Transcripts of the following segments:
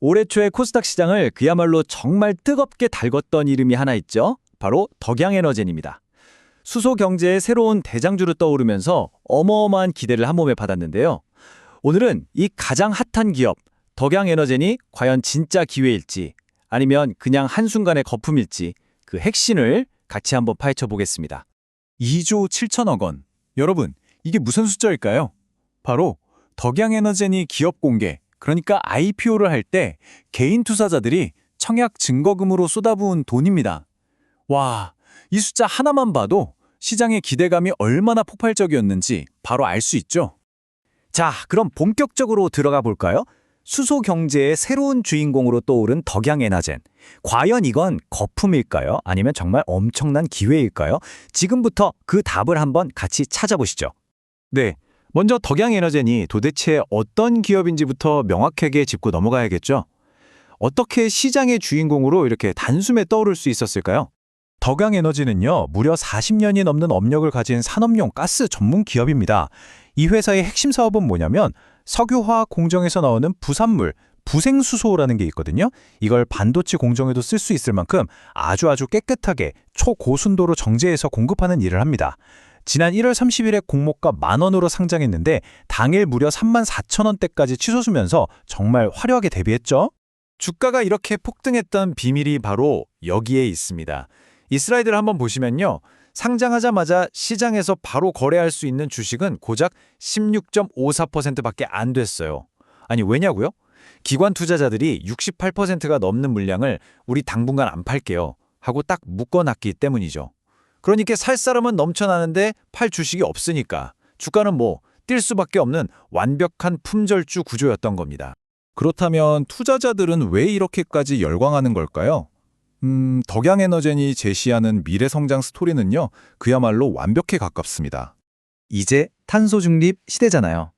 올해 초에 코스닥 시장을 그야말로 정말 뜨겁게 달궜던 이름이 하나 있죠. 바로 덕양에너젠입니다. 수소 경제의 새로운 대장주로 떠오르면서 어마어마한 기대를 한 몸에 받았는데요. 오늘은 이 가장 핫한 기업, 덕양에너젠이 과연 진짜 기회일지 아니면 그냥 한순간의 거품일지 그 핵심을 같이 한번 파헤쳐 보겠습니다. 2조 7천억 원. 여러분, 이게 무슨 숫자일까요? 바로 덕양에너젠이 기업 공개, 그러니까 IPO를 할 때 개인 투자자들이 청약 증거금으로 쏟아부은 돈입니다. 와, 이 숫자 하나만 봐도 시장의 기대감이 얼마나 폭발적이었는지 바로 알 수 있죠. 자, 그럼 본격적으로 들어가 볼까요? 수소 경제의 새로운 주인공으로 떠오른 덕양에너젠. 과연 이건 거품일까요? 아니면 정말 엄청난 기회일까요? 지금부터 그 답을 한번 같이 찾아보시죠. 네, 먼저 덕양에너젠이 도대체 어떤 기업인지부터 명확하게 짚고 넘어가야겠죠. 어떻게 시장의 주인공으로 이렇게 단숨에 떠오를 수 있었을까요? 덕양에너지는요, 무려 40년이 넘는 업력을 가진 산업용 가스 전문 기업입니다. 이 회사의 핵심 사업은 뭐냐면 석유화학 공정에서 나오는 부산물, 부생수소라는 게 있거든요. 이걸 반도체 공정에도 쓸 수 있을 만큼 아주 깨끗하게 초고순도로 정제해서 공급하는 일을 합니다. 지난 1월 30일에 공모가 10,000원으로 상장했는데 당일 무려 34,000원대까지 치솟으면서 정말 화려하게 데뷔했죠. 주가가 이렇게 폭등했던 비밀이 바로 여기에 있습니다. 이 슬라이드를 한번 보시면요. 상장하자마자 시장에서 바로 거래할 수 있는 주식은 고작 16.54%밖에 안 됐어요. 아니 왜냐고요? 기관 투자자들이 68%가 넘는 물량을 우리 당분간 안 팔게요 하고 딱 묶어놨기 때문이죠. 그러니까 살 사람은 넘쳐나는데 팔 주식이 없으니까 주가는 뛸 수밖에 없는 완벽한 품절주 구조였던 겁니다. 그렇다면 투자자들은 왜 이렇게까지 열광하는 걸까요? 덕양에너젠이 제시하는 미래 성장 스토리는요, 그야말로 완벽에 가깝습니다. 이제 탄소 중립 시대잖아요.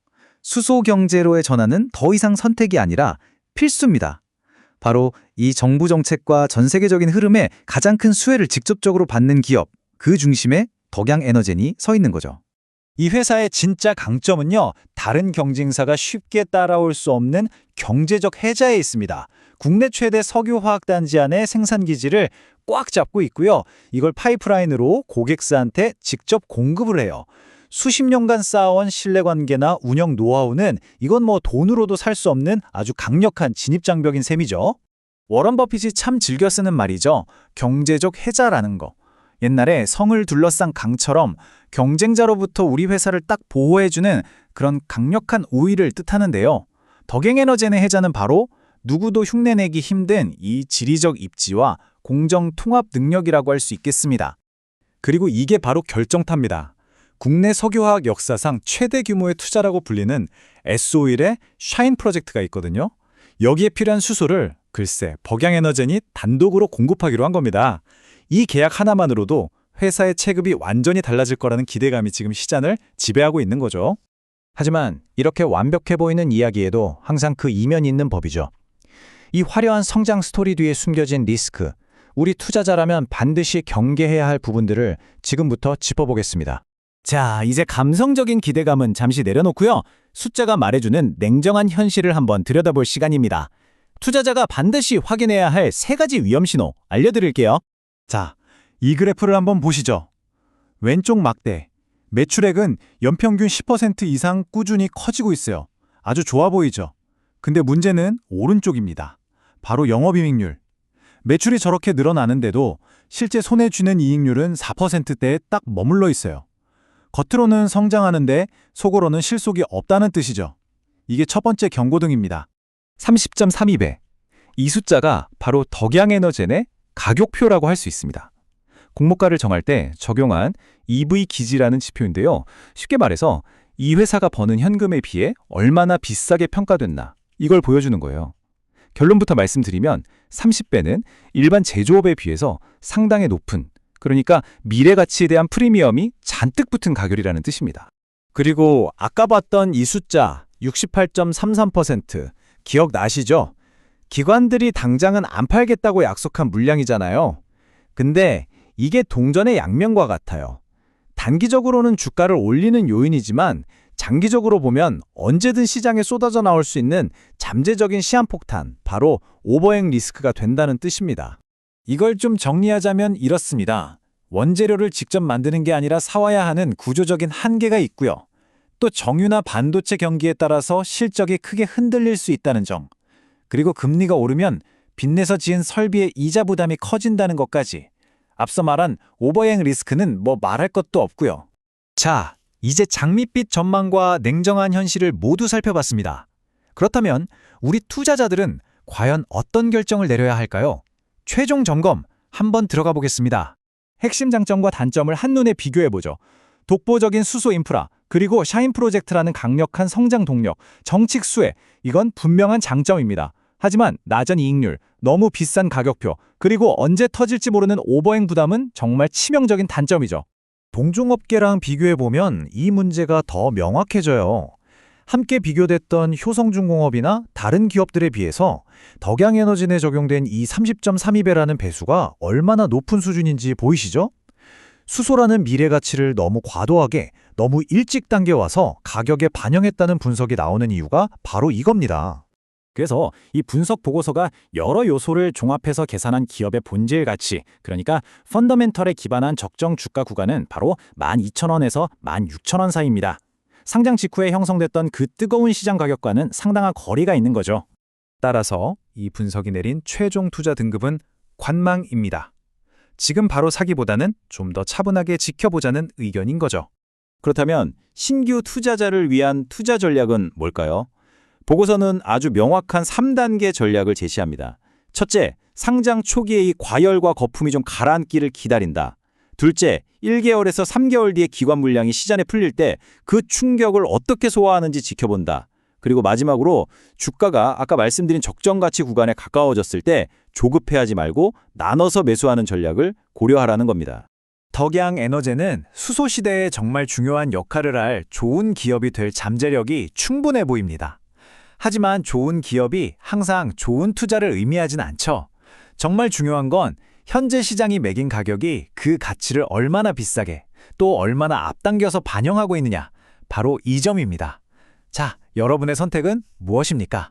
수소 경제로의 전환은 더 이상 선택이 아니라 필수입니다. 바로 이 정부 정책과 전 세계적인 흐름에 가장 큰 수혜를 직접적으로 받는 기업, 그 중심에 덕양에너젠이 서 있는 거죠. 이 회사의 진짜 강점은요, 다른 경쟁사가 쉽게 따라올 수 없는 경제적 해자에 있습니다. 국내 최대 석유화학단지 안의 생산기지를 꽉 잡고 있고요. 이걸 파이프라인으로 고객사한테 직접 공급을 해요. 수십 년간 쌓아온 신뢰관계나 운영 노하우는 이건 돈으로도 살 수 없는 아주 강력한 진입장벽인 셈이죠. 워런 버핏이 참 즐겨 쓰는 말이죠. 경제적 해자라는 거. 옛날에 성을 둘러싼 강처럼 경쟁자로부터 우리 회사를 딱 보호해주는 그런 강력한 우위를 뜻하는데요. 덕양에너젠의 해자는 바로 누구도 흉내내기 힘든 이 지리적 입지와 공정 통합 능력이라고 할 수 있겠습니다. 그리고 이게 바로 결정타입니다. 국내 석유화학 역사상 최대 규모의 투자라고 불리는 S-오일의 샤인 프로젝트가 있거든요. 여기에 필요한 수소를 글쎄 덕양에너젠이 단독으로 공급하기로 한 겁니다. 이 계약 하나만으로도 회사의 체급이 완전히 달라질 거라는 기대감이 지금 시장을 지배하고 있는 거죠. 하지만 이렇게 완벽해 보이는 이야기에도 항상 그 이면이 있는 법이죠. 이 화려한 성장 스토리 뒤에 숨겨진 리스크, 우리 투자자라면 반드시 경계해야 할 부분들을 지금부터 짚어보겠습니다. 자, 이제 감성적인 기대감은 잠시 내려놓고요. 숫자가 말해주는 냉정한 현실을 한번 들여다볼 시간입니다. 투자자가 반드시 확인해야 할 3가지 위험 신호 알려드릴게요. 자, 이 그래프를 한번 보시죠. 왼쪽 막대, 매출액은 연평균 10% 이상 꾸준히 커지고 있어요. 아주 좋아 보이죠? 근데 문제는 오른쪽입니다. 바로 영업이익률. 매출이 저렇게 늘어나는데도 실제 손에 쥐는 이익률은 4%대에 딱 머물러 있어요. 겉으로는 성장하는데 속으로는 실속이 없다는 뜻이죠. 이게 첫 번째 경고등입니다. 30.32배. 이 숫자가 바로 덕양에너젠의 가격표라고 할 수 있습니다. 공모가를 정할 때 적용한 EV 기지라는 지표인데요. 쉽게 말해서 이 회사가 버는 현금에 비해 얼마나 비싸게 평가됐나 이걸 보여주는 거예요. 결론부터 말씀드리면 30배는 일반 제조업에 비해서 상당히 높은, 그러니까 미래 가치에 대한 프리미엄이 잔뜩 붙은 가격이라는 뜻입니다. 그리고 아까 봤던 이 숫자 68.33% 기억나시죠? 기관들이 당장은 안 팔겠다고 약속한 물량이잖아요. 근데 이게 동전의 양면과 같아요. 단기적으로는 주가를 올리는 요인이지만 장기적으로 보면 언제든 시장에 쏟아져 나올 수 있는 잠재적인 시한폭탄, 바로 오버행 리스크가 된다는 뜻입니다. 이걸 좀 정리하자면 이렇습니다. 원재료를 직접 만드는 게 아니라 사와야 하는 구조적인 한계가 있고요. 또 정유나 반도체 경기에 따라서 실적이 크게 흔들릴 수 있다는 점. 그리고 금리가 오르면 빚내서 지은 설비의 이자 부담이 커진다는 것까지. 앞서 말한 오버행 리스크는 뭐 말할 것도 없고요. 자, 이제 장밋빛 전망과 냉정한 현실을 모두 살펴봤습니다. 그렇다면 우리 투자자들은 과연 어떤 결정을 내려야 할까요? 최종 점검 한번 들어가 보겠습니다. 핵심 장점과 단점을 한눈에 비교해보죠. 독보적인 수소 인프라, 그리고 샤인 프로젝트라는 강력한 성장 동력, 정책 수혜, 이건 분명한 장점입니다. 하지만 낮은 이익률, 너무 비싼 가격표, 그리고 언제 터질지 모르는 오버행 부담은 정말 치명적인 단점이죠. 동종업계랑 비교해보면 이 문제가 더 명확해져요. 함께 비교됐던 효성중공업이나 다른 기업들에 비해서 덕양에너지 내 적용된 이 30.32배라는 배수가 얼마나 높은 수준인지 보이시죠? 수소라는 미래 가치를 너무 과도하게, 너무 일찍 당겨와서 가격에 반영했다는 분석이 나오는 이유가 바로 이겁니다. 그래서 이 분석 보고서가 여러 요소를 종합해서 계산한 기업의 본질 가치, 그러니까 펀더멘털에 기반한 적정 주가 구간은 바로 12,000원에서 16,000원 사이입니다. 상장 직후에 형성됐던 그 뜨거운 시장 가격과는 상당한 거리가 있는 거죠. 따라서 이 분석이 내린 최종 투자 등급은 관망입니다. 지금 바로 사기보다는 좀 더 차분하게 지켜보자는 의견인 거죠. 그렇다면 신규 투자자를 위한 투자 전략은 뭘까요? 보고서는 아주 명확한 3단계 전략을 제시합니다. 첫째, 상장 초기의 이 과열과 거품이 좀 가라앉기를 기다린다. 둘째, 1개월에서 3개월 뒤에 기관 물량이 시장에 풀릴 때 그 충격을 어떻게 소화하는지 지켜본다. 그리고 마지막으로 주가가 아까 말씀드린 적정 가치 구간에 가까워졌을 때 조급해하지 말고 나눠서 매수하는 전략을 고려하라는 겁니다. 덕양에너제는 수소 시대에 정말 중요한 역할을 할 좋은 기업이 될 잠재력이 충분해 보입니다. 하지만 좋은 기업이 항상 좋은 투자를 의미하진 않죠. 정말 중요한 건 현재 시장이 매긴 가격이 그 가치를 얼마나 비싸게 또 얼마나 앞당겨서 반영하고 있느냐, 바로 이 점입니다. 자, 여러분의 선택은 무엇입니까?